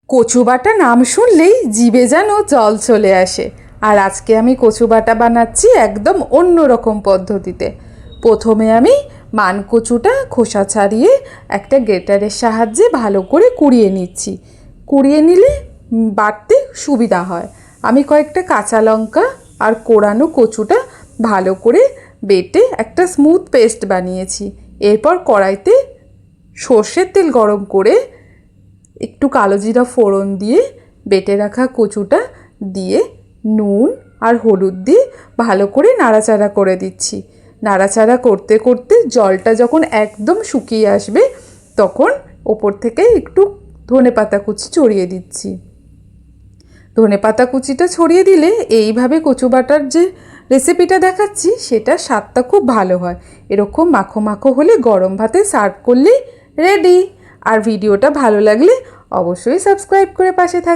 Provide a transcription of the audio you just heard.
কচু বাটা নাম শুনলেই জিভে যেন জল চলে আসে। আর আজকে আমি কচু বাটা বানাচ্ছি একদম অন্য রকম পদ্ধতিতে। প্রথমে আমি মানকচুটা খোসা ছাড়িয়ে একটা গ্রেটারের সাহায্যে ভালো করে কুড়িয়ে নিচ্ছি। কুড়িয়ে নিলে বাটতে সুবিধা হয়। আমি কয়েকটা কাঁচা লঙ্কা আর কোড়ানো কচুটা ভালো করে বেটে একটা স্মুথ পেস্ট বানিয়েছি। এরপর কড়াইতে সর্ষের তেল গরম করে একটু কালো জিরা ফোড়ন দিয়ে বেটে রাখা কচুটা দিয়ে নুন আর হলুদ দিয়ে ভালো করে নাড়াচাড়া করে দিচ্ছি। নাড়াচাড়া করতে করতে জলটা যখন একদম শুকিয়ে আসবে তখন ওপর থেকে একটু ধনেপাতা কুচি ছড়িয়ে দিচ্ছি। ধনেপাতা কুচিটা ছড়িয়ে দিলে এইভাবে কচু বাটার যে রেসিপিটা দেখাচ্ছি সেটা স্বাদটা খুব ভালো হয়। এরকম মাখো মাখো হলে গরম ভাতে সার্ভ করলেই রেডি। আর ভিডিওটা ভালো লাগলে অবশ্যই সাবস্ক্রাইব করে পাশে থাকবেন।